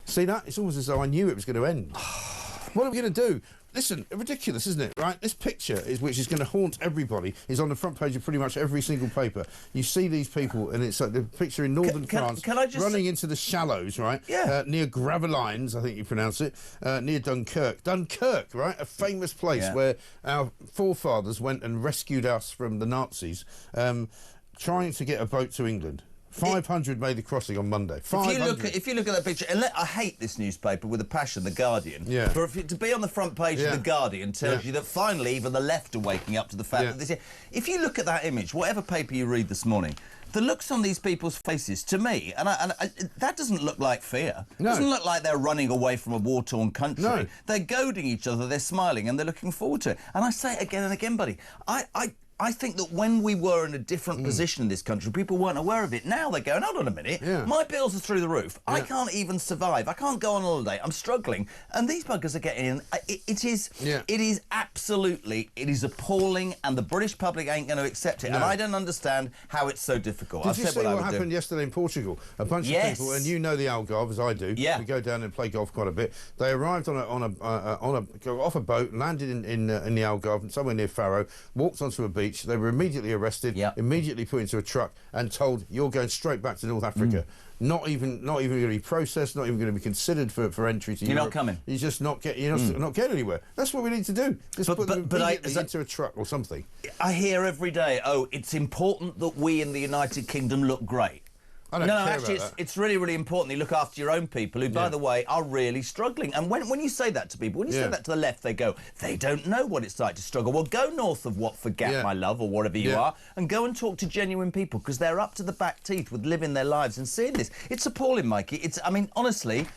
See that? It's almost as though I knew it was going to end. What are we going to do? Listen, ridiculous, isn't it? Right? This picture, which is going to haunt everybody, is on the front page of pretty much every single paper. You see these people, and it's like the picture in northern France running into the shallows, right? Yeah. Near Gravelines, I think you pronounce it, near Dunkirk. Dunkirk, right? A famous place where our forefathers went and rescued us from the Nazis, trying to get a boat to England. 500 made the crossing on Monday. 500. If you look at that picture, and I hate this newspaper with a passion, The Guardian. Yeah. But to be on the front page of The Guardian tells you that finally even the left are waking up to the fact that this. If you look at that image, whatever paper you read this morning, the looks on these people's faces, to me, and that doesn't look like fear. It doesn't look like they're running away from a war-torn country. No. They're goading each other, they're smiling, and they're looking forward to it. And I say it again and again, buddy, I think that when we were in a different position in this country, people weren't aware of it. Now they're going, hold on a minute, my bills are through the roof. I can't even survive. I can't go on holiday. I'm struggling. And these buggers are getting in. It is absolutely, it is appalling, and the British public ain't going to accept it. No. And I don't understand how it's so difficult. Did you see what happened yesterday in Portugal? A bunch of people, and you know the Algarve as I do. Yeah. We go down and play golf quite a bit. They arrived off a boat, landed in the Algarve, somewhere near Faro, walked onto a beach. They were immediately arrested, immediately put into a truck and told, you're going straight back to North Africa. Not even going to be processed, not even going to be considered for entry to Europe. You're not coming. You're just not getting anywhere. That's what we need to do. Just put them immediately into a truck or something. I hear every day, oh, it's important that we in the United Kingdom look great. Actually, it's really, really important you look after your own people who, by the way, are really struggling. And when you say that to people, when you say that to the left, they go, they don't know what it's like to struggle. Well, go north of Watford Gap, my love, or wherever you are, and go and talk to genuine people, because they're up to the back teeth with living their lives and seeing this. It's appalling, Mikey. I mean, honestly,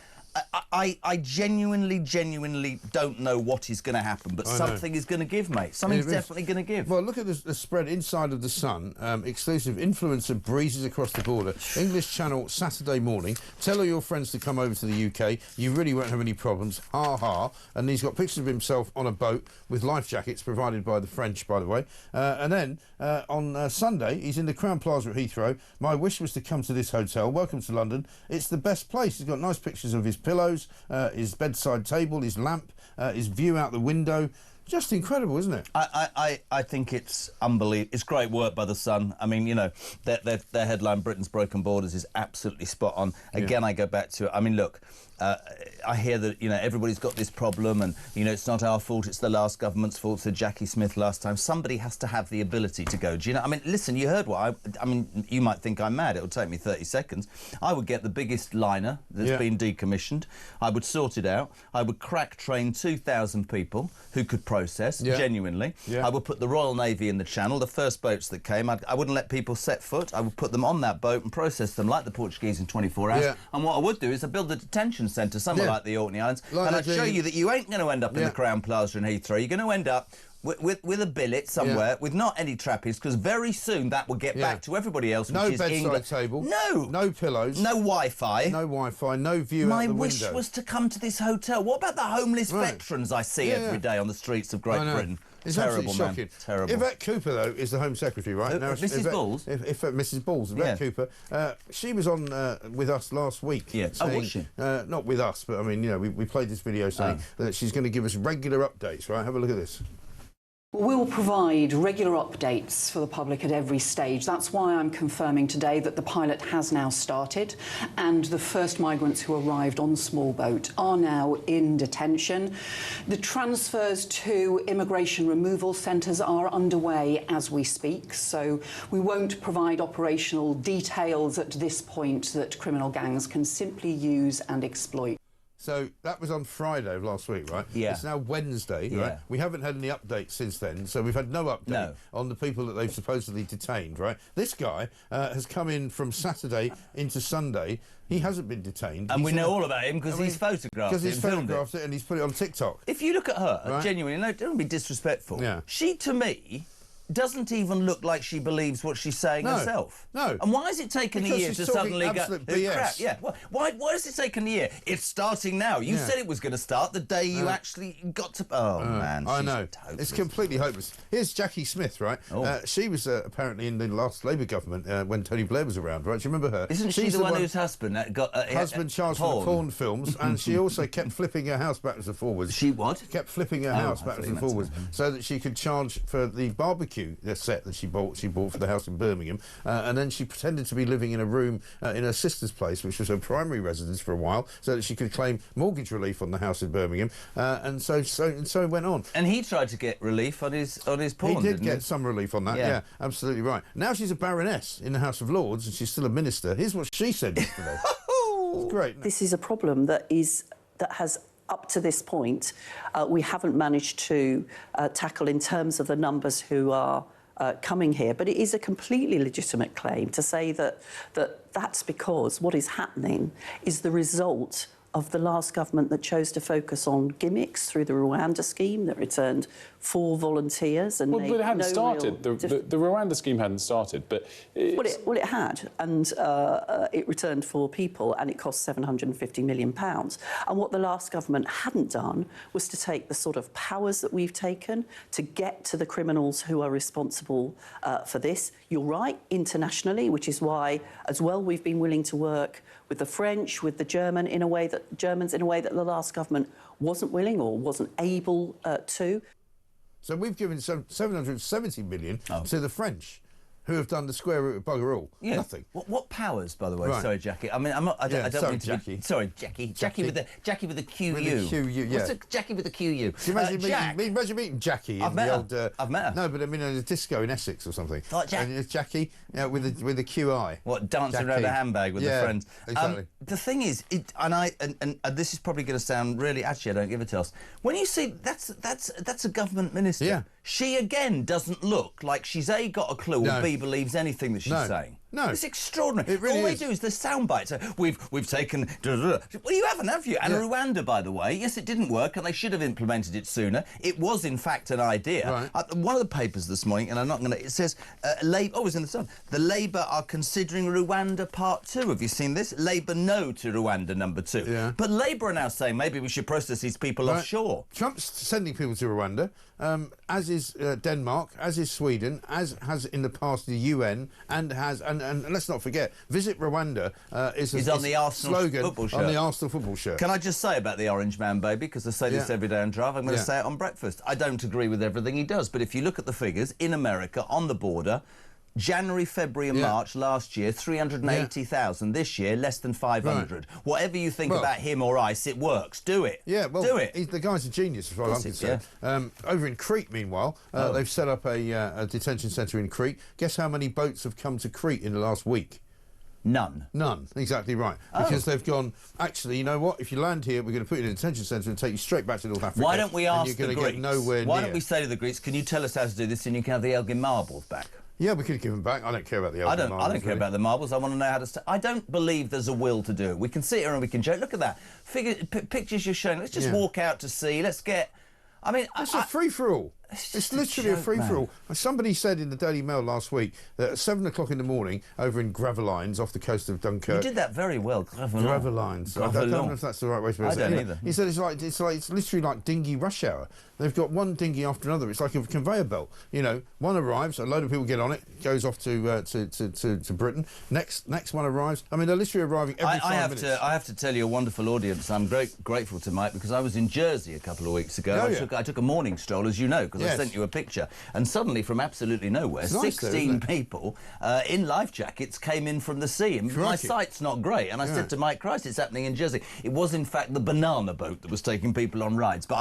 I genuinely don't know what is going to happen, but something is going to give, mate. Something's definitely going to give. Well, look at the spread inside of the Sun. Exclusive influencer breezes across the border. English Channel Saturday morning. Tell all your friends to come over to the UK. You really won't have any problems. Ha ha. And he's got pictures of himself on a boat with life jackets provided by the French, by the way. And then on Sunday, he's in the Crown Plaza at Heathrow. My wish was to come to this hotel. Welcome to London. It's the best place. He's got nice pictures of his pillows, his bedside table, his lamp, his view out the window. Just incredible, isn't it? I think it's unbelievable. It's great work by The Sun. I mean, you know, their headline, Britain's Broken Borders, is absolutely spot on. Again, I go back to it. I mean, look, I hear that, you know, everybody's got this problem and, you know, it's not our fault, it's the last government's fault, said Jackie Smith last time. Somebody has to have the ability to go. Do you know? I mean, listen, you heard what I mean, you might think I'm mad. It'll take me 30 seconds. I would get the biggest liner that's been decommissioned. I would sort it out. I would crack train 2,000 people who could process, genuinely. I would put the Royal Navy in the Channel, the first boats that came. I wouldn't let people set foot. I would put them on that boat and process them like the Portuguese in 24 hours. And what I would do is I'd build a detention centre somewhere like the Orkney Islands, and I'd show you that you ain't going to end up in the Crown Plaza in Heathrow. You're going to end up with a billet somewhere with not any trappies, because very soon that will get back to everybody else. No which is bedside table. No pillows. No Wi-Fi. No Wi-Fi. No view out the window. My wish was to come to this hotel. What about the homeless veterans I see every day on the streets of Great Britain? It's terrible, absolutely shocking. Terrible. Yvette Cooper, though, is the Home Secretary, right? Now, Mrs. Balls? Mrs. Balls, Yvette Cooper. She was on with us last week. Saying, was she? Not with us, but, I mean, you know, we played this video saying that she's going to give us regular updates, right? Have a look at this. We will provide regular updates for the public at every stage. That's why I'm confirming today that the pilot has now started, and the first migrants who arrived on the small boat are now in detention. The transfers to immigration removal centres are underway as we speak, so we won't provide operational details at this point that criminal gangs can simply use and exploit. So that was on Friday of last week, right? Yeah. It's now Wednesday, right? We haven't had any updates since then, so we've had no update on the people that they've supposedly detained, right? This guy has come in from Saturday into Sunday. He hasn't been detained. And we know all about him because he's photographed it. Because he's photographed it and he's put it on TikTok. If you look at her, genuinely, no, don't be disrespectful. She, to me, doesn't even look like she believes what she's saying herself. No. And why has it taken a year to suddenly go... BS. Crap, yeah. Why has it taken a year? It's starting now. You said it was going to start the day you actually got to... Oh, man. I know. It's completely hopeless. Here's Jackie Smith, right? She was apparently in the last Labour government when Tony Blair was around, right? Do you remember her? Isn't she the one whose husband got... husband charged for the porn films, and she also kept flipping her house backwards and forwards. She what? Kept flipping her house backwards and forwards so that she could charge for the barbecue set that she bought for the house in Birmingham, and then she pretended to be living in a room in her sister's place, which was her primary residence for a while, so that she could claim mortgage relief on the house in Birmingham, and so it went on. And he tried to get relief on his porn. He did get some relief on that. Yeah, absolutely right. Now she's a baroness in the House of Lords, and she's still a minister. Here's what she said yesterday. It's great. This is a problem that has, up to this point, we haven't managed to tackle in terms of the numbers who are coming here. But it is a completely legitimate claim to say that's because what is happening is the result of the last government that chose to focus on gimmicks through the Rwanda scheme that returned 4 volunteers and but it hadn't started. The Rwanda scheme hadn't started, but it had, and it returned 4 people, and it cost £750 million. And what the last government hadn't done was to take the sort of powers that we've taken to get to the criminals who are responsible for this. You're right, internationally, which is why, as well, we've been willing to work with the French, with the Germans in a way that the last government wasn't willing or wasn't able to. So we've given 770 million to the French, who have done the square root of bugger all. Yeah. Nothing. What powers, by the way? Right. Sorry, Jackie. I mean, I don't mean to Jackie. Sorry, Jackie. Jackie with the QU. With the QU, yeah. What's the Jackie with the QU? Imagine meeting Jackie in the old... I've met her. No, but I mean in a disco in Essex or something. Like And it's Jackie with the QI. What, dancing around a handbag with her friends? Exactly. The thing is, and this is probably going to sound really... Actually, I don't give a toss. When you see that's a government minister... Yeah. She, again, doesn't look like she's A, got a clue, or B, believes anything that she's saying. No. It's extraordinary. It really All they is. do is the sound bites. We've taken... Well, you haven't, have you? And Rwanda, by the way, yes, it didn't work, and they should have implemented it sooner. It was, in fact, an idea. Right. One of the papers this morning, and I'm not going to... It says, Labour... Oh, it was in the Sun. The Labour are considering Rwanda Part 2. Have you seen this? Labour no to Rwanda number 2. Yeah. But Labour are now saying maybe we should process these people offshore. Trump's sending people to Rwanda, as is Denmark, as is Sweden, as has in the past the UN, and let's not forget, Visit Rwanda is on the Arsenal slogan football shirt. on the Arsenal football shirt. Can I just say about the Orange Man, baby, because I say this every day on Drive, I'm going to say it on breakfast. I don't agree with everything he does, but if you look at the figures, in America, on the border, January, February and March last year, 380,000. This year, less than 500. Right. Whatever you think about him or ICE, it works. Do it. Yeah, well, do it. The guy's a genius, as far as I'm concerned. Over in Crete, meanwhile, they've set up a detention centre in Crete. Guess how many boats have come to Crete in the last week? None. None, exactly right. Because they've gone, actually, you know what? If you land here, we're going to put you in a detention centre and take you straight back to North Africa. Why don't we ask the Greeks? Get nowhere Why near. don't we say to the Greeks, can you tell us how to do this and you can have the Elgin Marbles back? Yeah, we could give them back. I don't care about the Elgin Marbles. I don't care about the marbles. I want to know how to... I don't believe there's a will to do it. We can sit here and we can joke. Look at that. Pictures you're showing. Let's just walk out to sea. Let's get... I mean... It's a free-for-all. It's literally a free-for-all. Somebody said in the Daily Mail last week that at 7 o'clock in the morning over in Gravelines off the coast of Dunkirk... You did that very well, Gravelines. I don't know if that's the right way to say it. I don't either. He said it's literally like dinghy rush hour. They've got one dinghy after another. It's like a conveyor belt. You know, one arrives, a load of people get on it, goes off to Britain. Next one arrives. I mean, they're literally arriving every 5 minutes. I have to tell you, a wonderful audience. I'm grateful to Mike because I was in Jersey a couple of weeks ago. I took a morning stroll, as you know, because I sent you a picture. And suddenly, from absolutely nowhere, 16 people in life jackets came in from the sea. And my sight's not great. And I said to Mike, Christ, it's happening in Jersey. It was, in fact, the banana boat that was taking people on rides. But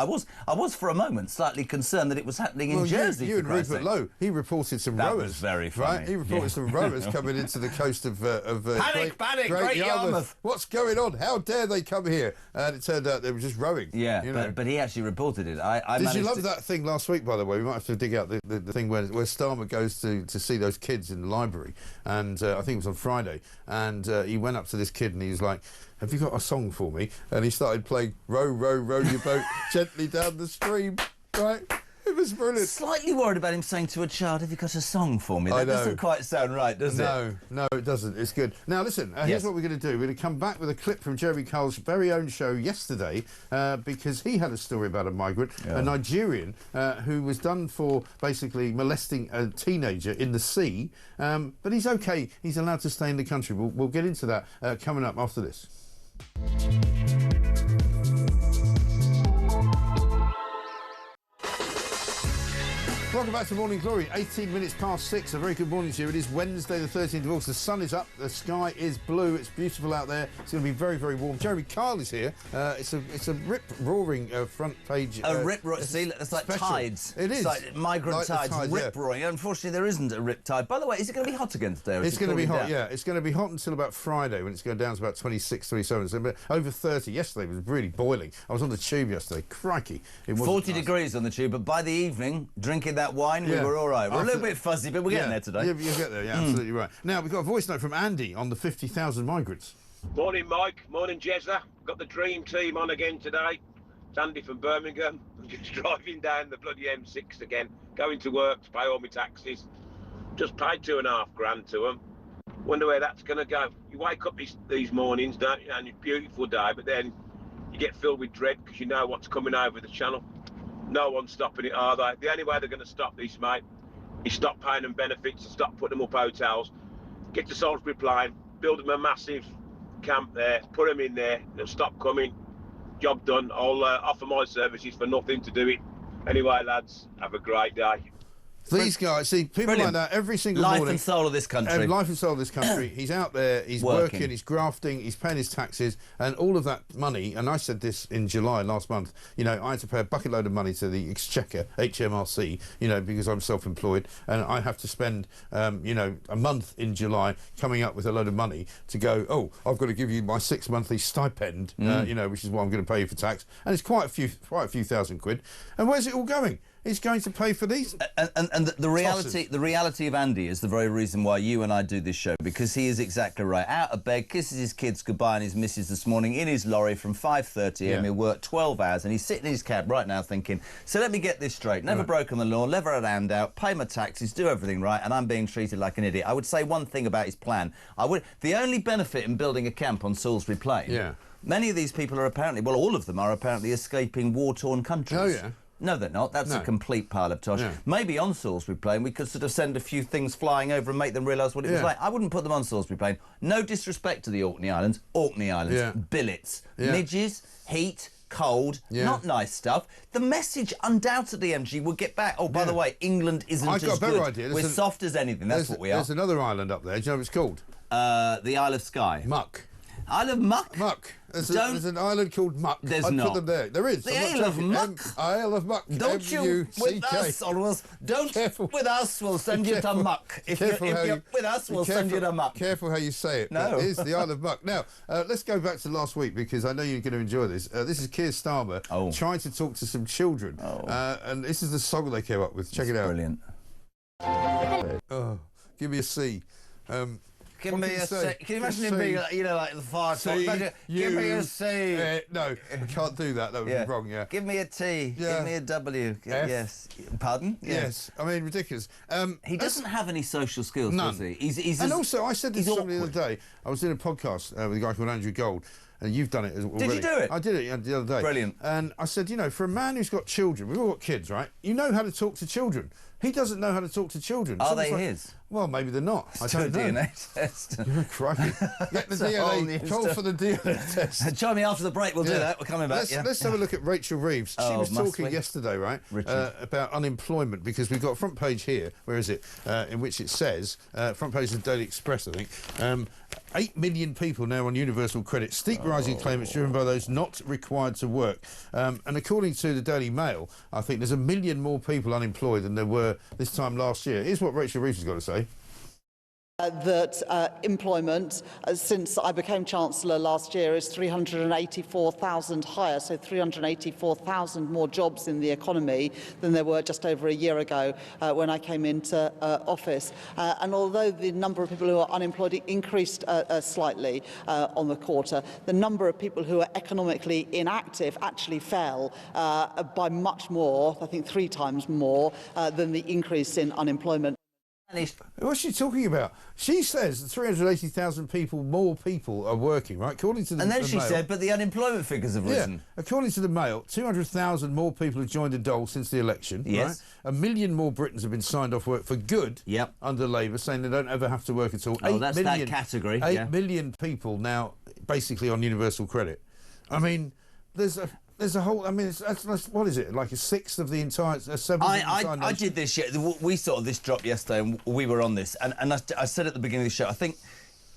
I was for a moment slightly concerned that it was happening in Jersey. You and Rupert Lowe, he reported some rowers. That was very funny. Right? He reported some rowers coming into the coast of Great Yarmouth. What's going on? How dare they come here? And it turned out they were just rowing. Yeah, you know? but he actually reported it. Did you love that thing last week, by the way? We might have to dig out the thing where Starmer goes to see those kids in the library. And I think it was on Friday. And he went up to this kid and he was like, have you got a song for me? And he started playing Row, Row, Row Your Boat Gently Down the Stream. Right? It was brilliant. Slightly worried about him saying to a child, "Have you got a song for me?" That doesn't quite sound right, does it? No, it doesn't. It's good. Now, listen, here's what we're going to do. We're going to come back with a clip from Jeremy Kyle's very own show yesterday because he had a story about a migrant, a Nigerian, who was done for basically molesting a teenager in the sea. But he's okay. He's allowed to stay in the country. We'll get into that coming up after this. Welcome back to Morning Glory. 18 minutes past 6. A very good morning to you. It is Wednesday, the 13th of August. The sun is up. The sky is blue. It's beautiful out there. It's going to be very, very warm. Jeremy Kyle is here. It's a rip-roaring front page. Rip-roaring. See, it's like special. Tides. It is. It's like migrant tides rip-roaring. Unfortunately, there isn't a rip tide. By the way, is it going to be hot again today? It's going to be hot, yeah. It's going to be hot until about Friday when it's going down to about 26, 27. So over 30. Yesterday was really boiling. I was on the tube yesterday. Crikey. It was 40 degrees on the tube, but by the evening, drinking that wine, we were all right. We're a little bit fuzzy, but we're getting there today. Yeah, you'll get there, absolutely right. Now, we've got a voice note from Andy on the 50,000 migrants. Morning, Mike. Morning, Jezza. Got the dream team on again today. It's Andy from Birmingham. I'm just driving down the bloody M6 again, going to work to pay all my taxes. Just paid £2.5 to them. Wonder where that's going to go. You wake up these mornings, don't you, and it's a beautiful day, but then you get filled with dread because you know what's coming over the channel. No one's stopping it, are they? The only way they're going to stop this, mate, is stop paying them benefits and stop putting them up hotels. Get to Salisbury Plain, build them a massive camp there, put them in there, they'll stop coming. Job done. I'll offer my services for nothing to do it. Anyway, lads, have a great day. These guys, see, people like that every single morning. Life and soul of this country. Life and soul of this country. He's out there, he's working, he's grafting, he's paying his taxes, and all of that money, and I said this in July last month, you know, I had to pay a bucket load of money to the Exchequer, HMRC, you know, because I'm self-employed, and I have to spend, you know, a month in July coming up with a load of money to go, oh, I've got to give you my 6 monthly stipend, you know, which is what I'm going to pay you for tax, and it's quite a few thousand quid. And where's it all going? He's going to pay for these. And the reality of Andy is the very reason why you and I do this show, because he is exactly right. Out of bed, kisses his kids goodbye and his missus this morning in his lorry from 5:30 a.m. He'll work 12 hours and he's sitting in his cab right now thinking, so let me get this straight. Never broken the law, never had a hand out, pay my taxes, do everything right, and I'm being treated like an idiot. I would say one thing about his plan. The only benefit in building a camp on Salisbury Plain, many of these people are apparently, well, all of them are apparently escaping war-torn countries. Oh, yeah. No, they're not. That's a complete pile of tosh. Yeah. Maybe on Salisbury Plain we could sort of send a few things flying over and make them realise what it was like. I wouldn't put them on Salisbury Plain. No disrespect to the Orkney Islands. Billets, midges, heat, cold, not nice stuff. The message undoubtedly, MG, would get back. Oh, by the way, England isn't as good. I've got a better idea. We're soft as anything. That's what we are. There's another island up there. Do you know what it's called? The Isle of Skye. Muck. Isle of Muck? Muck. There's an island called Muck. There's I'd not. put them there. There is. The Isle of Muck? Isle of Muck. Don't you with us, with us, we'll send you to Muck. If you're with us, we'll send you to Muck. Careful how you say it. No. It is the Isle of Muck. Now, let's go back to last week because I know you're going to enjoy this. This is Keir Starmer trying to talk to some children. And this is the song they came up with. Check it out. Brilliant. Oh, give me a C. Give me a C. Can you imagine him being, like, you know, like the fire talk? Give me a C. No, I can't do that. That would be wrong, Give me a T. Give me a W. Yes. Pardon? Yes. I mean, ridiculous. He doesn't have any social skills, does he? And also, I said this to somebody the other day. I was doing a podcast with a guy called Andrew Gold. And you've done it already. Did you do it? I did it the other day. Brilliant. And I said, you know, for a man who's got children, we've all got kids, right? You know how to talk to children. He doesn't know how to talk to children. Are they his? Well, maybe they're not. I don't know. DNA test. Crikey. Get the DNA. Call for the DNA test. Join me after the break. We'll do that. We're coming back. Let's have a look at Rachel Reeves. She was talking yesterday, right, about unemployment, because we've got a front page here. Where is it? In which it says, front page of the Daily Express, I think. 8 million people now on universal credit. Steep rising claimants driven by those not required to work. And according to the Daily Mail, I think there's 1 million more people unemployed than there were this time last year. Here's what Rachel Reeves has got to say. That employment, since I became Chancellor last year, is 384,000 higher, so 384,000 more jobs in the economy than there were just over a year ago when I came into office. And although the number of people who are unemployed increased slightly on the quarter, the number of people who are economically inactive actually fell by much more, I think 3 times more, than the increase in unemployment. What's she talking about? She says that 380,000 more people are working, right? According to the And then she Mail, said, but the unemployment figures have risen. Yeah. According to the Mail, 200,000 more people have joined the dole since the election. Yes. Right? 1 million more Britons have been signed off work for good under Labour, saying they don't ever have to work at all. Oh, that's that category. 8 million people now basically on universal credit. I mean, there's a whole. I mean, that's what is it? Like a sixth of the entire. I did this. We saw this drop yesterday, and we were on this. And I said at the beginning of the show, I think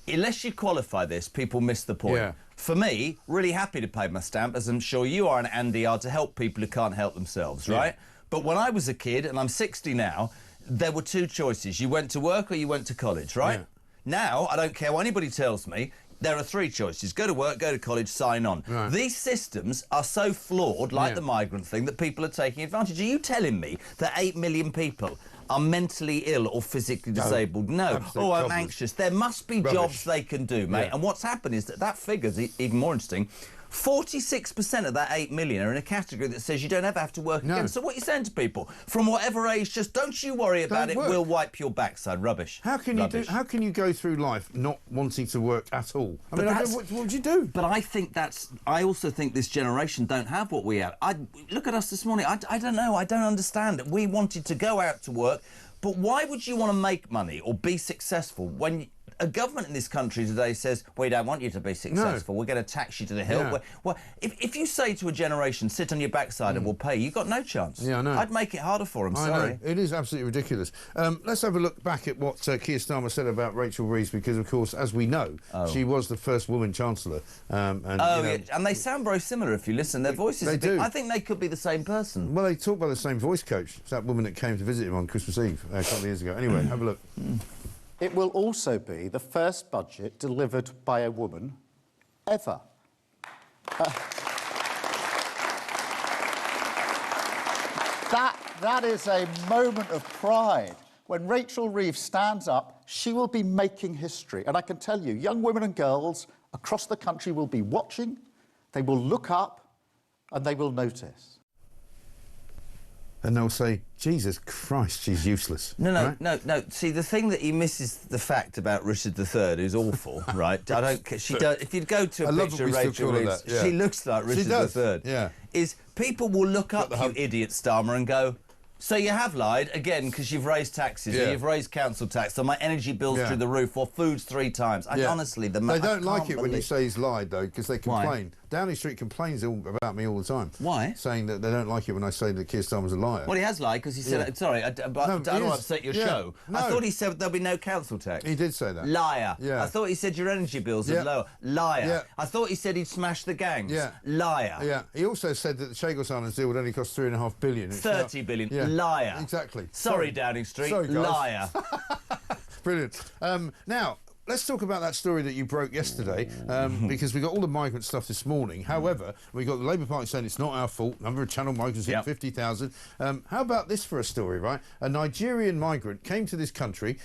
unless you qualify this, people miss the point. Yeah. For me, really happy to pay my stamp, as I'm sure you are and Andy are, to help people who can't help themselves, right? But when I was a kid, and I'm 60 now, there were 2 choices: you went to work or you went to college, right? Yeah. Now I don't care what anybody tells me. There are 3 choices: go to work, go to college, sign on. Right. These systems are so flawed, like the migrant thing, that people are taking advantage. Are you telling me that 8 million people are mentally ill or physically disabled? No. Oh, I'm anxious. There must be jobs they can do, mate. And what's happened is that figure's even more interesting. 46% of that 8 million are in a category that says you don't ever have to work again. So what are you saying to people? From whatever age, just don't you worry about it, we'll wipe your backside. Rubbish. How can you go through life not wanting to work at all? I mean, what would you do? But I also think this generation don't have what we have. Look at us this morning. I don't know. I don't understand. We wanted to go out to work, but why would you want to make money or be successful when a government in this country today says, we don't want you to be successful, we're going to tax you to the hill. Well, if you say to a generation, sit on your backside and we'll pay you, you've got no chance. Yeah, I know. I'd make it harder for them, sorry. Know. It is absolutely ridiculous. Let's have a look back at what Keir Starmer said about Rachel Reeves, because, of course, as we know, she was the first woman Chancellor. And they sound very similar if you listen. Their voices they do. I think they could be the same person. Well, they talk by the same voice coach. It's that woman that came to visit him on Christmas Eve a couple of years ago. Anyway, have a look. It will also be the first budget delivered by a woman ever. That is a moment of pride. When Rachel Reeves stands up, she will be making history. And I can tell you, young women and girls across the country will be watching, they will look up, and they will notice. And they'll say, Jesus Christ, she's useless. No. See, the thing that he misses the fact about Richard III, who's awful, right? I don't. She does. If you go to a picture of Rachel Reeves, she looks like Richard III. Yeah. Is people will look up, you idiot, Starmer, and go, so you have lied again because you've raised taxes, or you've raised council tax, so my energy bill's through the roof, or food's 3 times. And honestly, they don't like it when you say he's lied, though, because they complain. Why? Downing Street complains about me all the time. Why? Saying that they don't like it when I say that Keir Starmer's a liar. Well, he has lied because he said, sorry, I don't want to upset your show. No. I thought he said there'll be no council tax. He did say that. Liar. Yeah. I thought he said your energy bills are lower. Liar. Yeah. I thought he said he'd smash the gangs. Yeah. Liar. Yeah. He also said that the Chagos Islands deal would only cost $3.5 billion. 30 billion. Yeah. Liar. Exactly. Sorry, Downing Street. Sorry, guys. Liar. Brilliant. Now, let's talk about that story that you broke yesterday, because we got all the migrant stuff this morning. However, we got the Labour Party saying it's not our fault. Number of channel migrants hit 50,000. How about this for a story, right? A Nigerian migrant came to this country,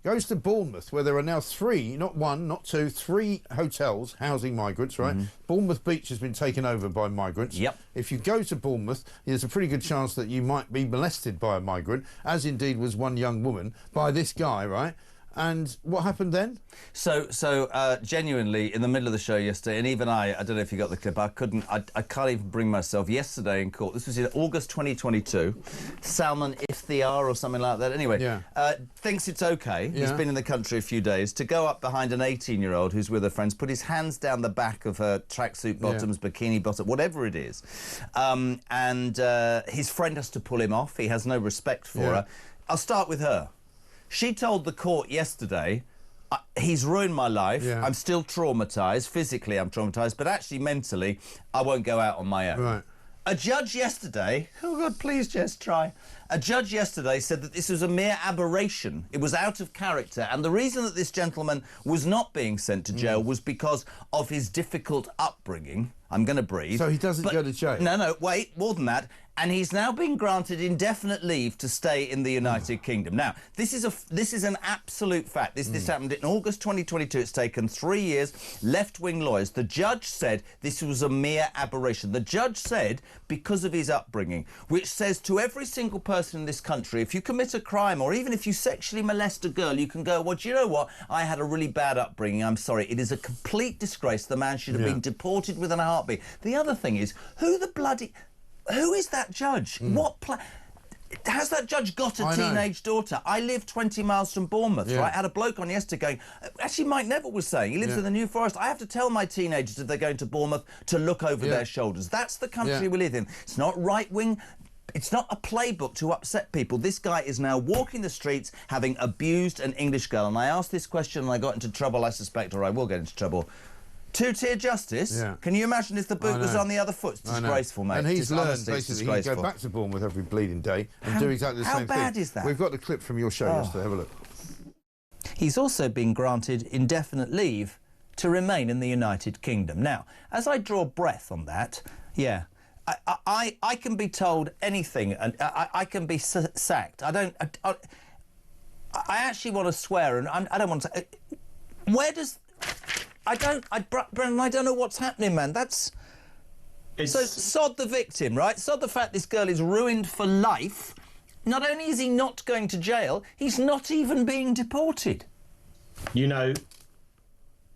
goes to Bournemouth, where there are now 3, not 1, not 2, 3 hotels housing migrants, right? Bournemouth Beach has been taken over by migrants. If you go to Bournemouth, there's a pretty good chance that you might be molested by a migrant, as indeed was one young woman, by this guy, right? And what happened then? So genuinely, in the middle of the show yesterday, and even I don't know if you got the clip, I can't even bring myself. Yesterday in court, this was in August 2022, Salman Iftiar or something like that, anyway, thinks it's okay, he's been in the country a few days, to go up behind an 18-year-old who's with her friends, put his hands down the back of her tracksuit bottoms, bikini bottom, whatever it is, and his friend has to pull him off. He has no respect for her. I'll start with her. She told the court yesterday, he's ruined my life, I'm still traumatised, physically I'm traumatised, but actually mentally, I won't go out on my own. Right. A judge yesterday, oh God, please just try. A judge yesterday said that this was a mere aberration. It was out of character. And the reason that this gentleman was not being sent to jail was because of his difficult upbringing. I'm going to breathe. So he doesn't go to jail? No, wait, more than that. And he's now been granted indefinite leave to stay in the United Kingdom. Now, this is an absolute fact. This happened in August 2022. It's taken 3 years. Left-wing lawyers. The judge said this was a mere aberration. The judge said because of his upbringing, which says to every single person in this country, if you commit a crime or even if you sexually molest a girl, you can go, well, do you know what? I had a really bad upbringing. I'm sorry. It is a complete disgrace. The man should have been deported within a heartbeat. The other thing is, who is that judge? Has that judge got a teenage daughter? I live 20 miles from Bournemouth, right? I had a bloke on yesterday going, actually Mike Neville was saying, he lives in the New Forest, I have to tell my teenagers if they're going to Bournemouth to look over their shoulders. That's the country we live in. It's not right-wing. It's not a playbook to upset people. This guy is now walking the streets having abused an English girl. And I asked this question and I got into trouble, I suspect, or I will get into trouble. Two-tier justice? Yeah. Can you imagine if the boot was on the other foot? It's disgraceful, mate. And he's learned, basically, he can go back to Bournemouth every bleeding day and do exactly the same thing. How bad is that? We've got the clip from your show yesterday. Have a look. He's also been granted indefinite leave to remain in the United Kingdom. Now, as I draw breath on that, I can be told anything and I can be sacked. I actually want to swear and I don't want to... Where does... Brendan, I don't know what's happening, man. So sod the victim, right? Sod the fact this girl is ruined for life. Not only is he not going to jail, he's not even being deported. You know...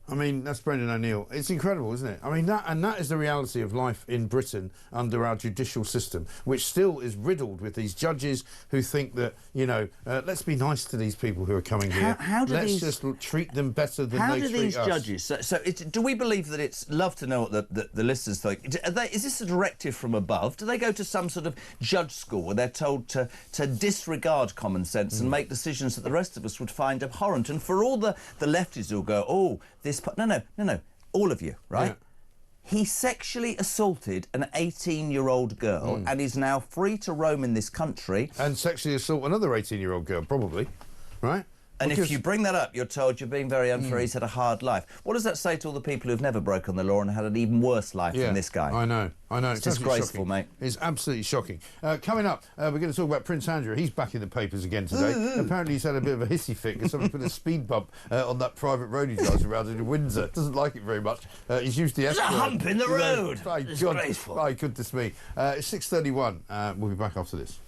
I mean, that's Brendan O'Neill. It's incredible, isn't it? I mean, that is the reality of life in Britain under our judicial system, which still is riddled with these judges who think that, you know, let's be nice to these people who are coming here. Let's just treat them better than they treat us. How do these judges... do we believe that it's... Love to know what the listeners think. Is this a directive from above? Do they go to some sort of judge school where they're told to disregard common sense and make decisions that the rest of us would find abhorrent? And for all the lefties who'll go, oh... No, all of you, right? Yeah. He sexually assaulted an 18-year-old girl and is now free to roam in this country. And sexually assault another 18-year-old girl, probably, right? And if you bring that up, you're told you're being very unfair, he's had a hard life. What does that say to all the people who've never broken the law and had an even worse life than this guy? I know. It's disgraceful, mate. It's absolutely shocking. Coming up, we're going to talk about Prince Andrew. He's back in the papers again today. Apparently he's had a bit of a hissy fit because someone put a speed bump on that private road he drives around in Windsor. Doesn't like it very much. He's used the escort. There's a hump in the road. Disgraceful. My goodness me. It's 6:31. We'll be back after this.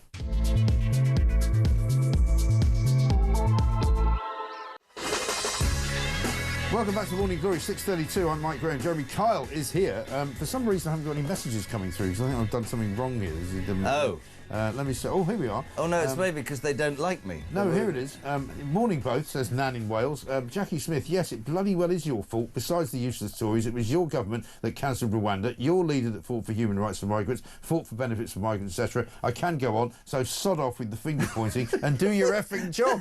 Welcome back to Morning Glory, 6:32. I'm Mike Graham. Jeremy Kyle is here. For some reason, I haven't got any messages coming through because I think I've done something wrong here. Let me say... Oh, here we are. Oh, no, it's maybe because they don't like me. No, here it is. Morning both, says Nan in Wales. Jackie Smith, yes, it bloody well is your fault. Besides the useless Tories, it was your government that cancelled Rwanda, your leader that fought for human rights for migrants, fought for benefits for migrants, etc. I can go on, so sod off with the finger pointing and do your effing job.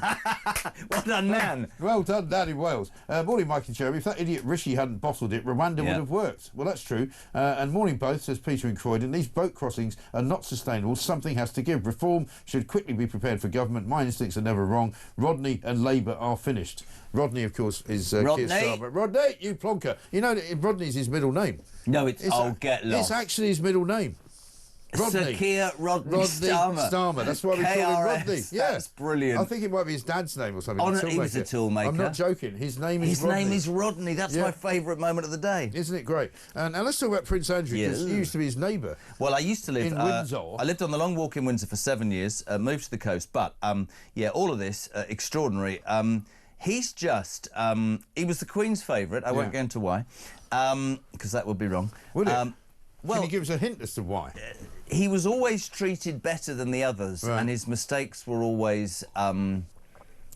Well done, Nan. Well done, Nan in Wales. Morning, Mike and Jeremy. If that idiot Rishi hadn't bottled it, Rwanda would have worked. Well, that's true. And morning both, says Peter in Croydon. These boat crossings are not sustainable. Something has to give. Reform should quickly be prepared for government. My instincts are never wrong. Rodney and Labour are finished. Rodney, of course, is Keir Starmer. Rodney, you plonker. You know that Rodney's his middle name. No, it's get lost. It's actually his middle name. Rodney. Sir Keir Rodney Starmer. That's why we call him Rodney. Yeah. That's brilliant. I think it might be his dad's name or something. He was a toolmaker. I'm not joking. His name is Rodney. His name is Rodney. That's my favourite moment of the day. Isn't it great? And let's talk about Prince Andrew, because you used to be his neighbour. Well, I used to live in Windsor. I lived on the Long Walk in Windsor for 7 years, moved to the coast. But, all of this, extraordinary. He's just... he was the Queen's favourite. I won't go into why, because that would be wrong. Would it? Well, can you give us a hint as to why? He was always treated better than the others, and his mistakes were always...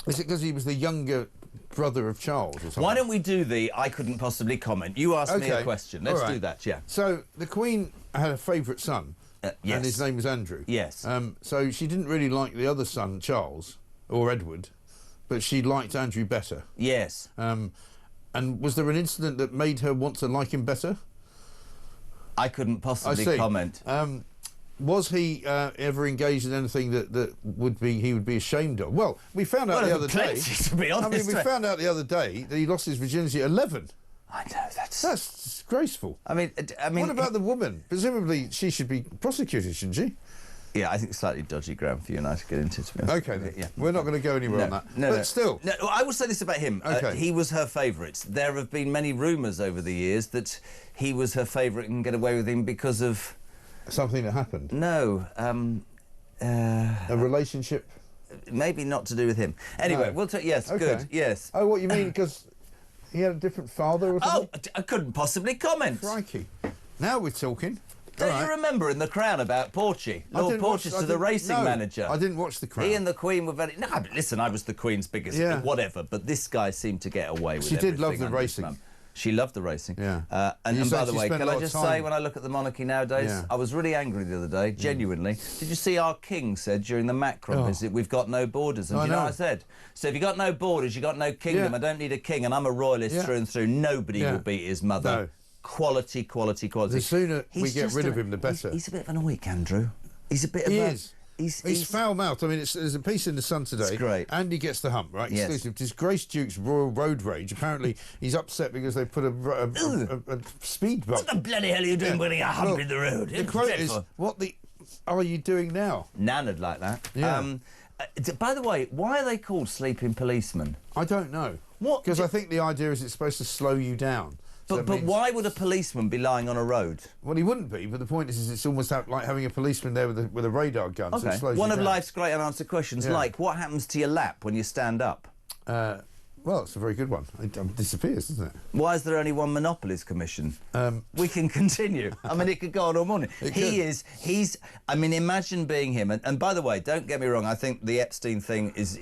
Is it because he was the younger brother of Charles or something? Why don't we do the I couldn't possibly comment? You asked me a question. Let's do that, yeah. So the Queen had a favourite son, and his name was Andrew. Yes. So she didn't really like the other son, Charles, or Edward, but she liked Andrew better. Yes. And was there an incident that made her want to like him better? I couldn't possibly comment. Was he ever engaged in anything that he would be ashamed of? Well, we found out the other day. To be honest, I mean, we found out the other day that he lost his virginity at 11. I know, that's disgraceful. I mean, what about the woman? Presumably, she should be prosecuted, shouldn't she? Yeah, I think slightly dodgy ground for you and I to get into, to be honest. Okay, then. Yeah. We're not going to go anywhere on that. But still. No, I will say this about him. Okay. He was her favourite. There have been many rumours over the years that he was her favourite and get away with him because of... Something that happened? No. A relationship? Maybe not to do with him. Anyway, No. we'll talk... Yes, Okay. good, yes. Oh, what you mean, because he had a different father or something? Oh, I couldn't possibly comment. Crikey. Now we're talking. Don't you remember in The Crown about Porchy? Lord Porchester, the racing manager. I didn't watch The Crown. He and the Queen were very... No, but listen, I was the Queen's biggest... Yeah. Whatever, but this guy seemed to get away with She did love everything the under his racing. thumb. She loved the racing. Yeah. And You by said the she way, spent a can lot I of just time- say, when I look at the monarchy nowadays, Yeah. I was really angry the other day, genuinely. Did you see our King said during the Macron visit, we've got no borders? And do you know what I said? So if you've got no borders, you've got no kingdom. Yeah. I don't need a king, and I'm a royalist through and through. Nobody will beat his mother. No. Quality, quality, quality. The sooner we He's get just rid of him, the better. He's a bit of an oik, Andrew. He's a bit of He a... is. He's foul-mouthed. I mean, there's a piece in The Sun today. It's great. Andy gets the hump, right? Yes. Exclusive. Disgrace Duke's royal road rage. Apparently, he's upset because they put a speed bump. What the bloody hell are you doing putting a hump in the road? The quote is, what the are you doing now? Nana'd like that. Yeah. By the way, why are they called sleeping policemen? I don't know. What? Because I think the idea is it's supposed to slow you down. So But why would a policeman be lying on a road? Well, he wouldn't be, but the point is it's almost like having a policeman there with a radar gun, so it Okay. slows One you of down. life's great unanswered questions, like what happens to your lap when you stand up? Well, it's a very good one. It disappears, doesn't it? Why is there only one Monopolies Commission? We can continue. I mean, it could go on all morning. I mean, imagine being him. And by the way, don't get me wrong, I think the Epstein thing is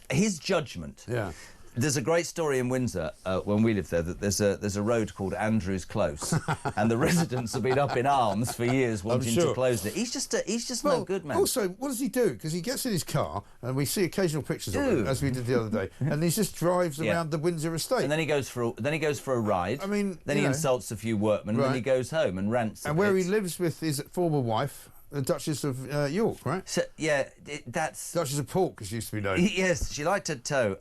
his judgment. Yeah. There's a great story in Windsor when we lived there that there's a road called Andrews Close, and the residents have been up in arms for years wanting to close it. He's just no good, man. Also, what does he do? Because he gets in his car, and we see occasional pictures of him, as we did the other day, and he just drives around the Windsor estate. And then he goes for a ride. I mean, then he insults a few workmen, and then he goes home and rants. And where he lives with his former wife, the Duchess of York, right? So, yeah, that's... Duchess of Pork, as used to be known. Yes, she liked her toe.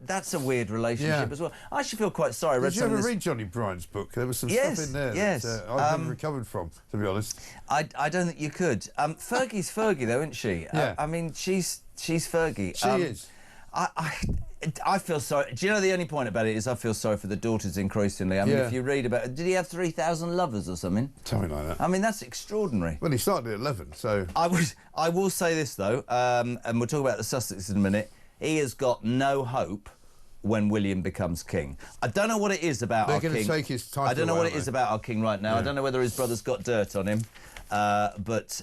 That's a weird relationship as well. I should feel quite sorry. Did you ever read Johnny Bryant's book? There was some stuff in there that I haven't recovered from, to be honest. I don't think you could. Fergie's Fergie, though, isn't she? Yeah. I mean, she's Fergie. She is. I feel sorry. Do you know the only point about it is I feel sorry for the daughters increasingly. I mean, if you read about it, did he have 3,000 lovers or something? Something like that. I mean, that's extraordinary. Well, he started at 11, so... I will say this, though, and we'll talk about the Sussex in a minute. He has got no hope when William becomes king. I don't know what it is about our king. They're going to take his title I don't know away, what it is about our king right now. I don't know whether his brother's got dirt on him. But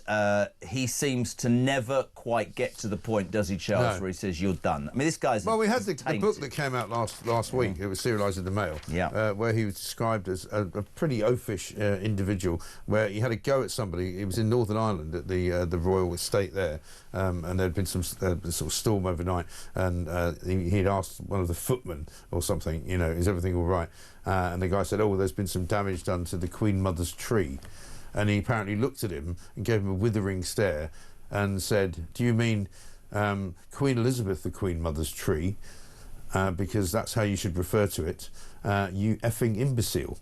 he seems to never quite get to the point, does he, Charles, where he says, you're done. I mean, this guy's... Well, we had the book that came out last week. It was serialised in the Mail, where he was described as a pretty oafish individual, where he had a go at somebody. He was in Northern Ireland at the royal estate there, and there'd been some sort of storm overnight, and he'd asked one of the footmen or something, you know, is everything all right? And the guy said, oh, well, there's been some damage done to the Queen Mother's tree. And he apparently looked at him and gave him a withering stare and said, do you mean Queen Elizabeth, the Queen Mother's tree? Because that's how you should refer to it. You effing imbecile.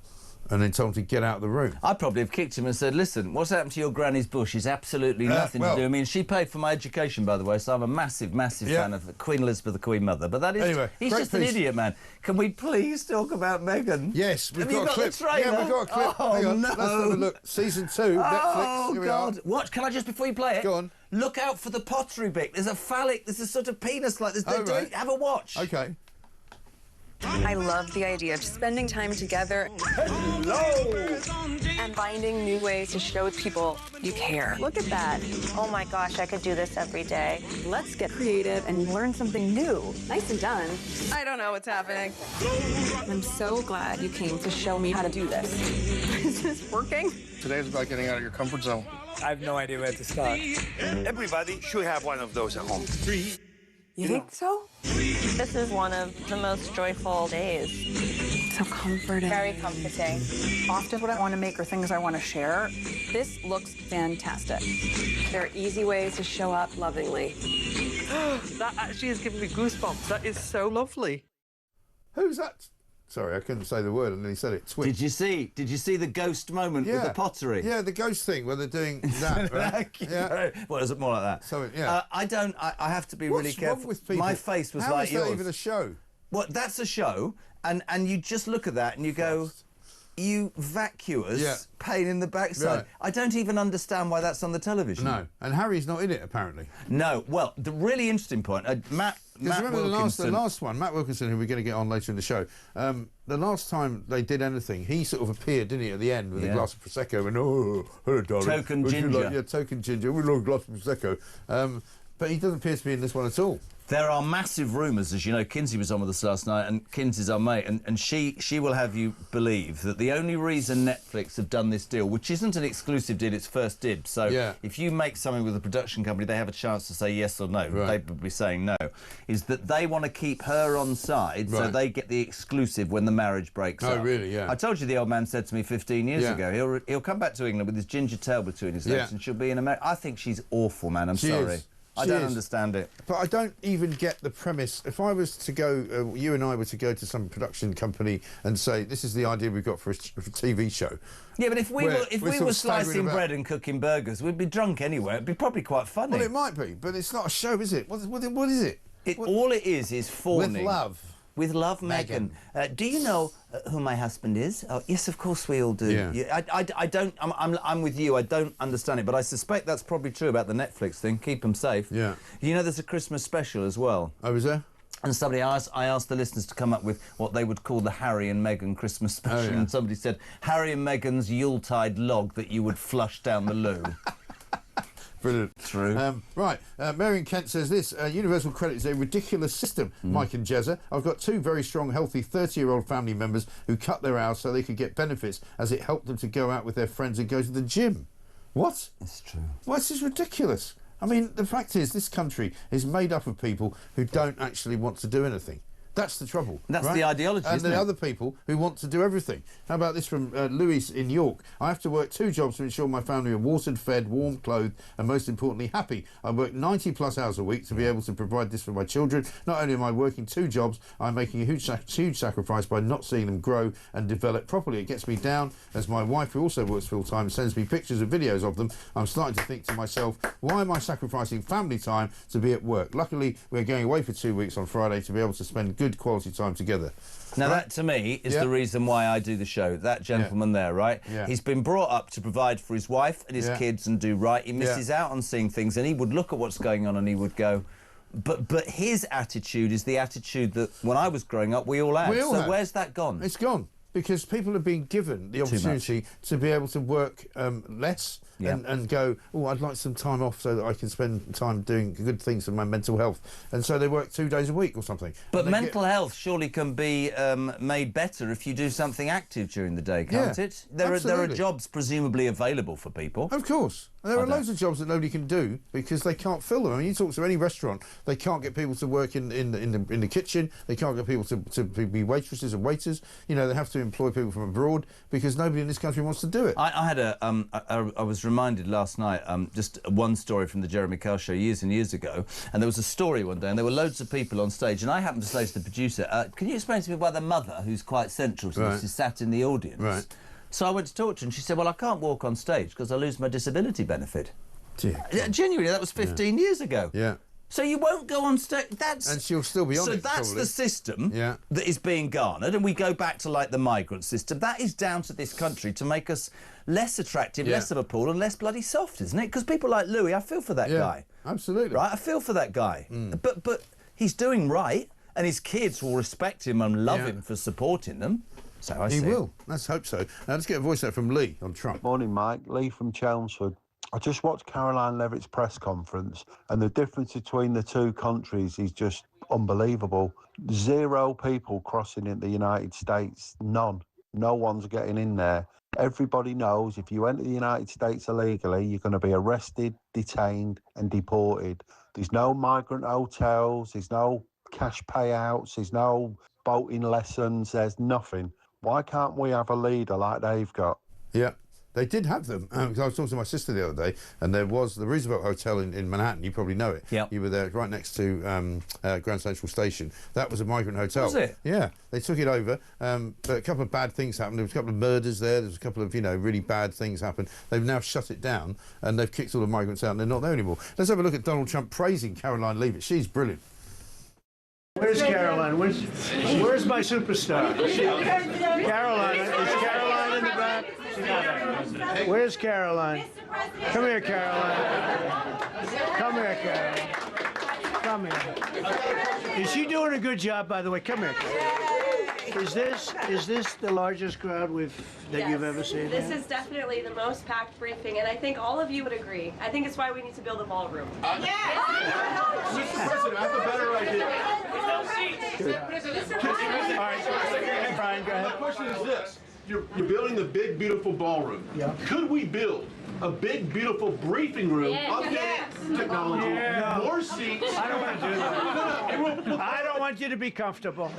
And then told him to get out of the room. I'd probably have kicked him and said, listen, what's happened to your granny's bush is absolutely nothing to do. I mean, she paid for my education, by the way, so I'm a massive, massive fan of Queen Elizabeth, the Queen Mother. But that is... Anyway, he's just an idiot, man. Can we please talk about Meghan? Yes, we've got a clip. The trailer? Yeah, we've got a clip. Oh, Hang on, no. let's have a look. Season 2, Netflix. Oh, Here we God. are. What? Can I just, before you play it... Go on. Look out for the pottery bit. There's a phallic, there's a sort of penis like this. Right. Have a watch. OK. I love the idea of spending time together and finding new ways to show people you care. Look at that. Oh my gosh, I could do this every day. Let's get creative and learn something new. Nice and done. I don't know what's happening. I'm so glad you came to show me how to do this. Is this working? Today's about getting out of your comfort zone. I have no idea where to start. Everybody should have one of those at home. You think so? This is one of the most joyful days. So comforting. Very comforting. Often what I want to make are things I want to share. This looks fantastic. There are easy ways to show up lovingly. That actually is giving me goosebumps. That is so lovely. Who's that? Sorry, I couldn't say the word and then he said it. Twitch. Did you see the ghost moment with the pottery? Yeah, the ghost thing where they're doing that, right? Yeah. Well, is it more like that? So, yeah. I have to be really careful. What's wrong with people? My face was How like is yours. that even a show? Well, that's a show, and you just look at that and you go, you vacuous pain in the backside. Right. I don't even understand why that's on the television. No, and Harry's not in it, apparently. No, well, the really interesting point, Matt remember Wilkinson... the last one, Matt Wilkinson, who we're going to get on later in the show, the last time they did anything, he sort of appeared, didn't he, at the end with a glass of Prosecco and, oh, hello, darling. Token ginger. Token ginger. We love a glass of Prosecco. But he doesn't appear to be in this one at all. There are massive rumours, as you know. Kinsey was on with us last night, and Kinsey's our mate, and she will have you believe that the only reason Netflix have done this deal, which isn't an exclusive deal, it's first dibs, so if you make something with a production company, they have a chance to say yes or no. They would be saying no. Is that they want to keep her on side, so they get the exclusive when the marriage breaks up. Oh, really, yeah. I told you the old man said to me 15 years ago, he'll come back to England with his ginger tail between his legs and she'll be in America. I think she's awful, man, I'm sorry. I don't understand it. But I don't even get the premise. If I was to go, you and I were to go to some production company and say, this is the idea we've got for a TV show. Yeah, but if we were slicing bread and cooking burgers, we'd be drunk anyway. It'd be probably quite funny. Well, it might be, but it's not a show, is it? What is it? All it is fawning. With love. With love, Meghan. Do you know who my husband is? Oh, yes, of course we all do. Yeah. I don't. I'm with you. I don't understand it, but I suspect that's probably true about the Netflix thing. Keep them safe. Yeah. You know, there's a Christmas special as well. Oh, is there? And I asked the listeners to come up with what they would call the Harry and Meghan Christmas special, and somebody said Harry and Meghan's Yuletide log that you would flush down the loo. Brilliant. True. Right. Mary in Kent says this. Universal credit is a ridiculous system, Mike and Jezza. I've got two very strong, healthy 30-year-old family members who cut their hours so they could get benefits as it helped them to go out with their friends and go to the gym. What? It's true. Well, this is ridiculous. I mean, the fact is this country is made up of people who don't actually want to do anything. That's the trouble. That's the ideology, and isn't the it? other people who want to do everything. How about this from Louis in York? I have to work 2 jobs to ensure my family are watered, fed, warm, clothed, and most importantly, happy. I work 90+ hours a week to be able to provide this for my children. Not only am I working 2 jobs, I'm making a huge sacrifice by not seeing them grow and develop properly. It gets me down, as my wife, who also works full-time, sends me pictures and videos of them. I'm starting to think to myself, why am I sacrificing family time to be at work? Luckily, we're going away for 2 weeks on Friday to be able to spend good quality time together. Now that to me is the reason why I do the show. That gentleman there, right? Yeah. He's been brought up to provide for his wife and his kids and do right. He misses out on seeing things, and he would look at what's going on and he would go, but his attitude is the attitude that when I was growing up we all had. Where's that gone? It's gone because people have been given the opportunity to be able to work less and go, oh, I'd like some time off so that I can spend time doing good things for my mental health. And so they work 2 days a week or something. But mental health surely can be made better if you do something active during the day, can't it? There are jobs presumably available for people. Of course. And there are loads of jobs that nobody can do because they can't fill them. I mean, you talk to any restaurant, they can't get people to work in the kitchen. They can't get people to be waitresses and waiters. You know, they have to employ people from abroad because nobody in this country wants to do it. I had I was reminded last night, just one story from the Jeremy Kyle show years and years ago, and there was a story one day, and there were loads of people on stage, and I happened to say to the producer, can you explain to me why the mother, who's quite central to this, is sat in the audience? Right. So I went to talk to her, and she said, well, I can't walk on stage because I lose my disability benefit. Genuinely, that was 15 years ago. Yeah. So you won't go on stage. And she'll still be on it, So that's probably. the system that is being garnered, and we go back to like the migrant system. That is down to this country to make us less attractive, less of a pool, and less bloody soft, isn't it? Because people like Louis, I feel for that guy. Absolutely. Right, I feel for that guy. But he's doing right, and his kids will respect him and love him for supporting them. So I see. He will. Let's hope so. Now let's get a voice out from Lee on Trump. Morning, Mike. Lee from Chelmsford. I just watched Caroline Levitt's press conference, and the difference between the two countries is just unbelievable. 0 people crossing in the United States. None. No one's getting in there. Everybody knows if you enter the United States illegally, you're going to be arrested, detained, and deported. There's no migrant hotels. There's no cash payouts. There's no boating lessons. There's nothing. Why can't we have a leader like they've got? Yeah. They did have them, because I was talking to my sister the other day, and there was the Roosevelt Hotel in Manhattan. You probably know it. Yep. You were there right next to Grand Central Station. That was a migrant hotel. Was it? Yeah. They took it over, but a couple of bad things happened. There was a couple of murders there. There was a couple of, really bad things happened. They've now shut it down, and they've kicked all the migrants out, and they're not there anymore. Let's have a look at Donald Trump praising Caroline Leavitt. She's brilliant. Where's Caroline? Where's my superstar? Caroline. Is Caroline in the back? Where's Caroline? Come here, Caroline. Come here, Caroline. Come here. Is she doing a good job, by the way? Come here. Is this the largest crowd that you've ever seen? This is definitely the most packed briefing, and I think all of you would agree. I think it's why we need to build a ballroom. Mr. President, I have a better idea. All right, Brian, go ahead. My question is this. You're building the big, beautiful ballroom. Yeah. Could we build a big, beautiful briefing room, updated technology, more seats? I don't want to do that. I don't want you to be comfortable.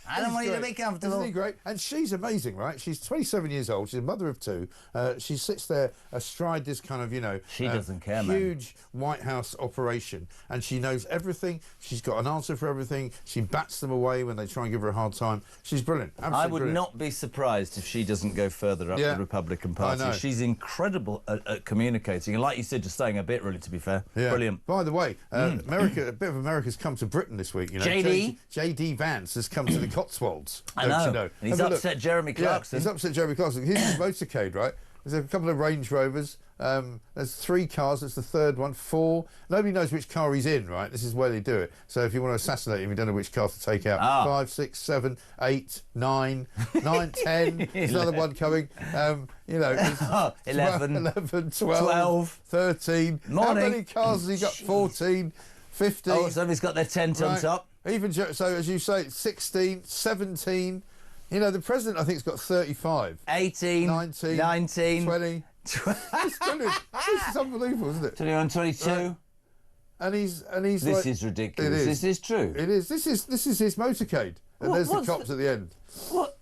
I don't want you to be comfortable. Isn't he great? And she's amazing, right? She's 27 years old. She's a mother of two. She sits there astride this kind of, she doesn't care, man. Huge White House operation, and she knows everything. She's got an answer for everything. She bats them away when they try and give her a hard time. She's brilliant. I would not be surprised if she doesn't go further up the Republican Party. I know. She's incredible at communicating, and like you said, just staying a bit, really, to be fair. Yeah. Brilliant. By the way, America, a bit of America's come to Britain this week. JD Vance has come to the Cotswolds. I know. You know. And he's upset Jeremy Clarkson. Yeah, he's upset Jeremy Clarkson. Here's his motorcade, right? There's a couple of Range Rovers. There's 3 cars. That's the third one. 4. Nobody knows which car he's in, right? This is where they do it. So if you want to assassinate him, you don't know which car to take out. 5, 6, 7, 8, 9, 10. There's another one coming. 11, 12, 13. Morning. How many cars has he got? 14, 15. Oh, somebody's got their tent on top. Even so, as you say, 16, 17. The president, I think, has got 35. 18, 19, 20. It's brilliant. This is unbelievable, isn't it? 21, 22. Right. And he's this is ridiculous. It is. This is true. It is. This is his motorcade. And there's the cops at the end. What?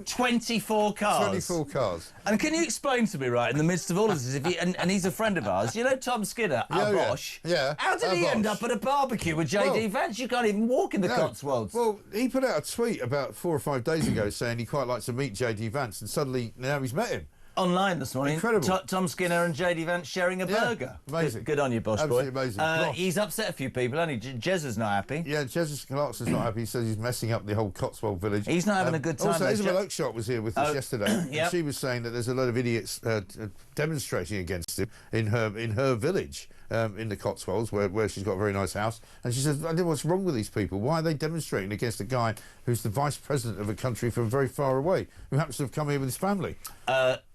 24 cars. 24 cars. And can you explain to me, right, in the midst of all of this, and he's a friend of ours, Tom Skinner, our Bosch? Yeah. How did he end up at a barbecue with JD Vance? You can't even walk in the Cotswolds. Well, he put out a tweet about 4 or 5 days ago saying he quite likes to meet JD Vance, and suddenly now he's met him. Online this morning. Incredible. Tom Skinner and JD Vance sharing a burger. Amazing. Good on you, Bosch boy. Absolutely amazing. He's upset a few people, hasn't he? Jez is not happy. Yeah, Jez Clarkson's not happy. He says he's messing up the whole Cotswold village. He's not having a good time. Also, Isabel Oakeshott was here with us yesterday. And she was saying that there's a lot of idiots demonstrating against him in her village. In the Cotswolds, where she's got a very nice house. And she says, I don't know what's wrong with these people. Why are they demonstrating against a guy who's the vice president of a country from very far away, who happens to have come here with his family?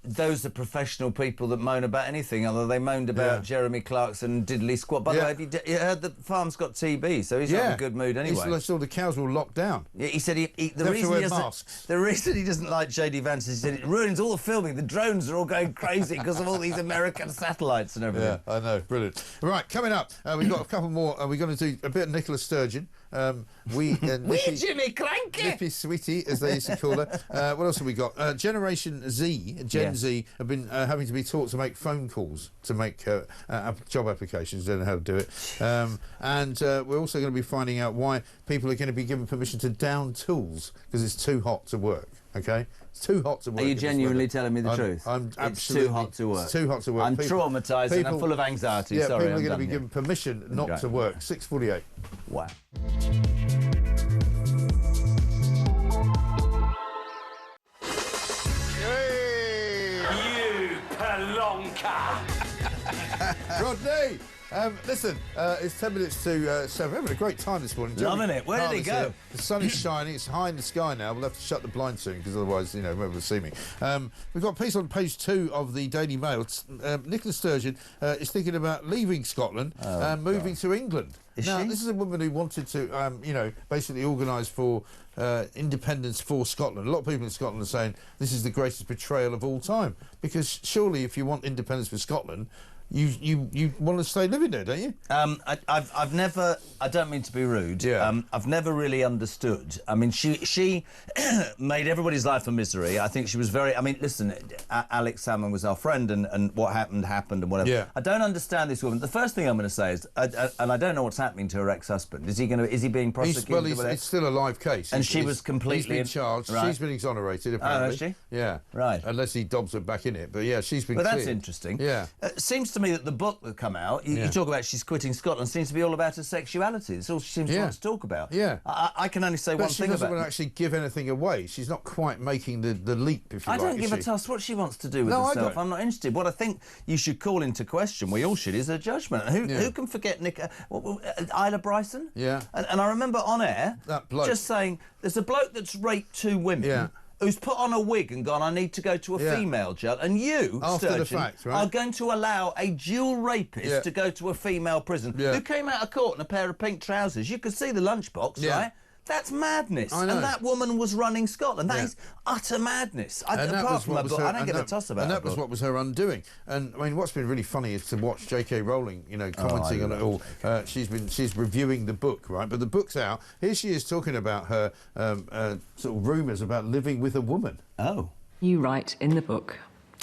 Those are professional people that moan about anything, although they moaned about Jeremy Clarkson and diddly squat. By the way, you heard the farm's got TB, so he's not in a good mood anyway. He saw the cows were all locked down. Yeah, he said the reason he doesn't like JD Vance is he said it ruins all the filming. The drones are all going crazy because of all these American satellites and everything. Yeah, I know, brilliant. Right, coming up, we've got a couple more. We're going to do a bit of Nicola Sturgeon. Jimmy Cranky! Nippy Sweetie, as they used to call her. What else have we got? Generation Z, Gen Z, have been having to be taught to make phone calls, to make job applications, don't know how to do it. And we're also going to be finding out why people are going to be given permission to down tools, because it's too hot to work, OK? It's too hot to work. Are you genuinely telling me the truth? I'm absolutely... It's too hot to work. It's too hot to work. I'm traumatised and I'm full of anxiety. Yeah, sorry, people are going to be given permission not to work. 6:48. Wow. You pelonka! Rodney! Listen, it's 10 minutes to 7. We're having a great time this morning. Loving it. Where did he go? The sun is shining. It's high in the sky now. We'll have to shut the blind soon because otherwise, whoever will see me. We've got a piece on page 2 of the Daily Mail. Nicola Sturgeon is thinking about leaving Scotland and moving to England. This is a woman who wanted to, basically organise for independence for Scotland. A lot of people in Scotland are saying this is the greatest betrayal of all time, because surely if you want independence for Scotland, you want to stay living there, don't you? I've never. I don't mean to be rude. Yeah. I've never really understood. I mean, she made everybody's life a misery. I think she was very. I mean, listen, Alex Salmon was our friend, and what happened and whatever. Yeah. I don't understand this woman. The first thing I'm going to say is, and I don't know what's happening to her ex-husband. Is he being prosecuted? It's still a live case. And she was completely. He's been charged. Right. She's been exonerated. Apparently. Oh, has she? Yeah. Right. Unless he dobs her back in it, but yeah, she's been. But cleared. that's interesting. Yeah. It seems to me that the book that come out, you talk about she's quitting Scotland, seems to be all about her sexuality. It's all she seems to want to talk about. Yeah. I can only say one thing about it. But she doesn't want to actually give anything away. She's not quite making the leap, if you like. I don't give a toss what she wants to do with herself. I'm not interested. What I think you should call into question, we all should, is her judgment. Who can forget Isla Bryson? Yeah. And I remember on air that bloke just saying, there's a bloke that's raped 2 women. Yeah. Who's put on a wig and gone, I need to go to a female jail. And you, after Sturgeon, the fact, right? are going to allow a dual rapist to go to a female prison who came out of court in a pair of pink trousers. You could see the lunchbox, right? That's madness. I know. And that woman was running Scotland. That is utter madness. Apart from her book, I don't give a toss about it. And her that was book. what was her undoing. And I mean, what's been really funny is to watch J.K. Rowling, commenting on it all. She's reviewing the book, right? But the book's out. Here she is talking about her sort of rumours about living with a woman. Oh. You write in the book,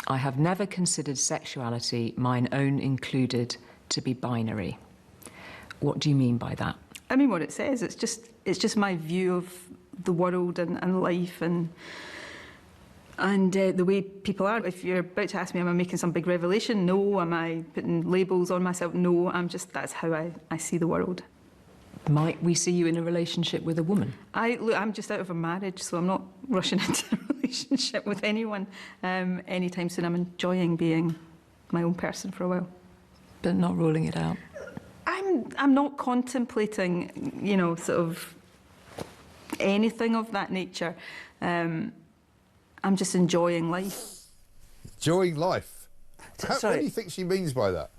I have never considered sexuality, mine own included, to be binary. What do you mean by that? I mean what it says. It's just my view of the world and life and the way people are. If you're about to ask me, am I making some big revelation? No. Am I putting labels on myself? No. That's how I see the world. Might we see you in a relationship with a woman? I'm just out of a marriage, so I'm not rushing into a relationship with anyone anytime soon. I'm enjoying being my own person for a while. But not ruling it out? I'm not contemplating, sort of anything of that nature. I'm just enjoying life. Enjoying life? What do you think she means by that?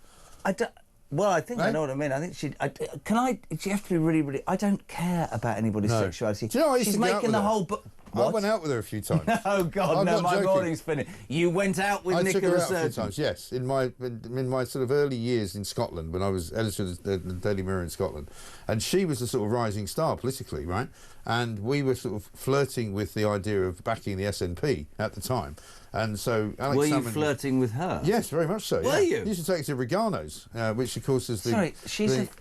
Well, I think I know what I mean. I think she have to be really, really... I don't care about anybody's sexuality. Do you know I used She's to go out making with the her? whole book... I went out with her a few times. Oh God, I'm no! not My joking. morning's finished. You went out with Nicola Sturgeon. A few times, yes, in my sort of early years in Scotland, when I was editor of the Daily Mirror in Scotland, and she was a sort of rising star politically, right? And we were sort of flirting with the idea of backing the SNP at the time. And so Alex Were you Salmon, flirting with her? Yes, very much so. Were you? Used to take us to Regano's, which of course is the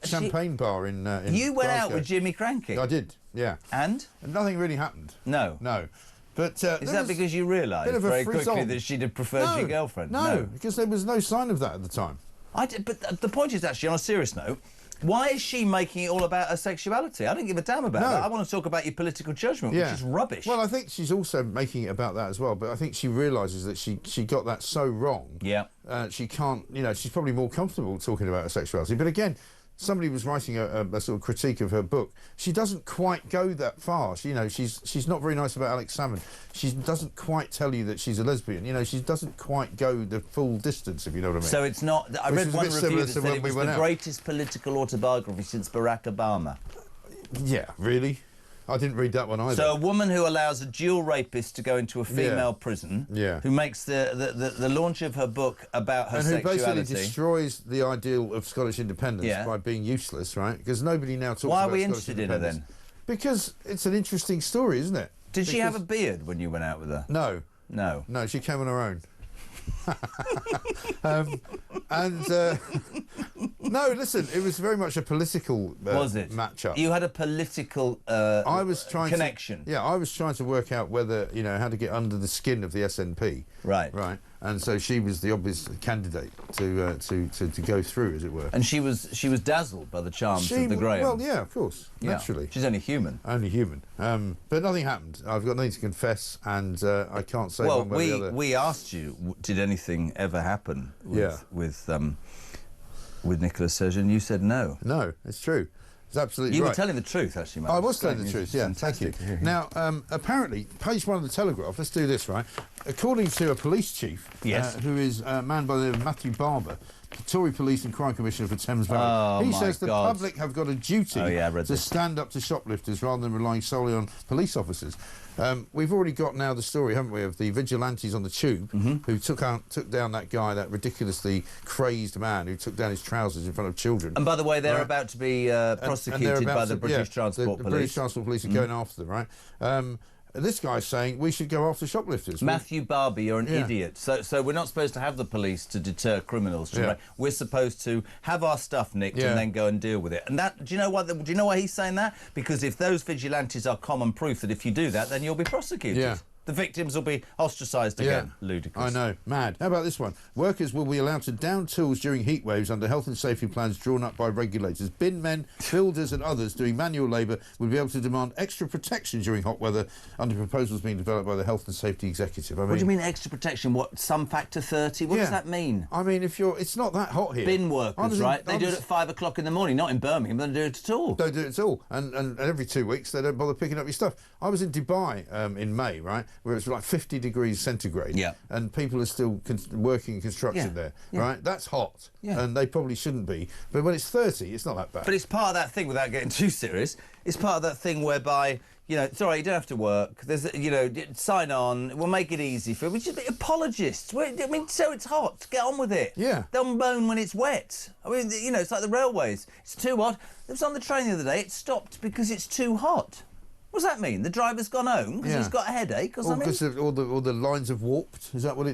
champagne bar in You went Glasgow. out with Jimmy Cranky? I did, yeah. And nothing really happened. No. But is that because you realised very quickly that she'd have preferred your girlfriend? No, because there was no sign of that at the time. But the point is, actually, on a serious note, why is she making it all about her sexuality? I don't give a damn about that. I want to talk about your political judgment, which is rubbish. Well, I think she's also making it about that as well, but I think she realises that she got that so wrong. Yeah. She can't, she's probably more comfortable talking about her sexuality. But again, somebody was writing a sort of critique of her book. She doesn't quite go that far. She's not very nice about Alex Salmon. She doesn't quite tell you that she's a lesbian. She doesn't quite go the full distance, if you know what I mean. So it's not... I read one review that said it was the greatest political autobiography since Barack Obama. Yeah, really? I didn't read that one either. So a woman who allows a dual rapist to go into a female prison, who makes the launch of her book about her sexuality... And who basically destroys the ideal of Scottish independence by being useless, right? Because nobody now talks about Scottish independence. Why are we interested in her then? Because it's an interesting story, isn't it? Did she have a beard when you went out with her? No. No. No, she came on her own. No, listen, it was very much a political match-up. You had a political connection. I was trying to work out whether, how to get under the skin of the SNP. Right. Right. And so she was the obvious candidate to go through, as it were. And she was dazzled by the charms of the Graham. Well, yeah, of course, naturally. She's only human. Only human. But nothing happened. I've got nothing to confess, and I can't say one way or the other. We asked you, did anything ever happen with Nicola Sturgeon? You said no. No, it's true. It's absolutely right. You were telling the truth, actually, mate. I was telling the truth, yeah, thank you. Now, apparently, page 1 of the Telegraph, let's do this, right? according to a police chief, Yes. who is a man by the name of Matthew Barber, Tory Police and Crime Commissioner for Thames Valley. He says the public have got a duty to stand up to shoplifters rather than relying solely on police officers. We've already got now the story, haven't we, of the vigilantes on the tube who took down that guy, that ridiculously crazed man who took down his trousers in front of children. And by the way, they're about to be prosecuted by the British Transport Police. The British Transport Police are going after them, right? This guy's saying we should go after shoplifters. Matthew Barber, you're an idiot. So we're not supposed to have the police to deter criminals. Right? We're supposed to have our stuff nicked and then go and deal with it. And that, do you know why he's saying that? Because if those vigilantes are common proof that if you do that, then you'll be prosecuted. Yeah. The victims will be ostracised again. Ludicrous. I know. Mad. How about this one? Workers will be allowed to down tools during heat waves under health and safety plans drawn up by regulators. Bin men, builders and others doing manual labour will be able to demand extra protection during hot weather under proposals being developed by the Health and Safety Executive. I mean, what do you mean extra protection? What, some factor 30? What does that mean? I mean, it's not that hot here. Bin workers, right? They do it at 5 o'clock in the morning, not in Birmingham. They don't do it at all. Don't do it at all. And every 2 weeks they don't bother picking up your stuff. I was in Dubai in May, right, where it's like 50 degrees centigrade, and people are still working in construction there, right? That's hot, and they probably shouldn't be. But when it's 30, it's not that bad. But it's part of that thing, without getting too serious, it's part of that thing whereby, you know, it's all right, you don't have to work. There's, you know, sign on, we'll make it easy for you. We're just apologists. I mean, so it's hot, get on with it. Yeah. Don't moan when it's wet. I mean, you know, it's like the railways. It's too hot. It was on the train the other day, it stopped because it's too hot. What does that mean? The driver's gone home because he's got a headache or something? Because all the lines have warped. Is that what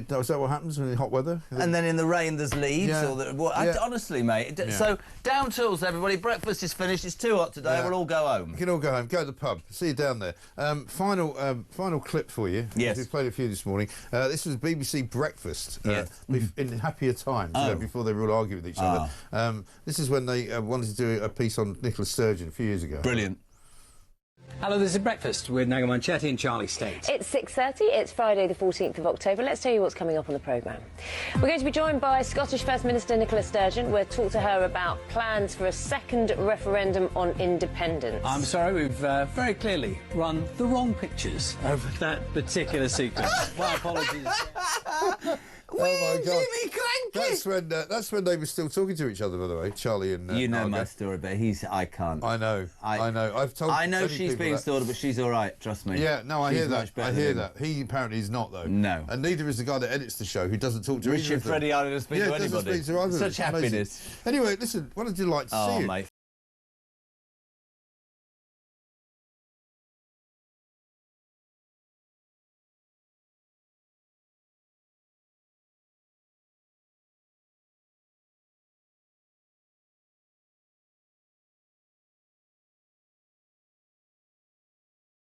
happens in hot weather? And then in the rain there's leaves. Honestly, mate. So down tools, everybody. Breakfast is finished. It's too hot today. We'll all go home. You can all go home. Go to the pub. See you down there. Final clip for you. Yes. We've played a few this morning. This was BBC Breakfast in happier times, you know, before they were all arguing with each other. This is when they wanted to do a piece on Nicola Sturgeon a few years ago. Brilliant. Hello, this is Breakfast with Naga Manchetti and Charlie State. It's 6:30, it's Friday the 14th of October. Let's tell you what's coming up on the programme. We're going to be joined by Scottish First Minister Nicola Sturgeon. We'll talk to her about plans for a second referendum on independence. I'm sorry, we've very clearly run the wrong pictures of that particular sequence. My apologies. Oh my God! Jimmy Cranky. That's when they were still talking to each other, by the way, Charlie and. You know my story, but I can't. I know. I've told. I know she's being stalked, but she's all right. Trust me. Yeah, no, I hear that. I hear that. He apparently is not, though. No. And neither is the guy that edits the show, who doesn't talk to Richard Freddie. I don't speak to anybody. Such happiness. Anyway, listen. What a delight to see you. Oh, mate,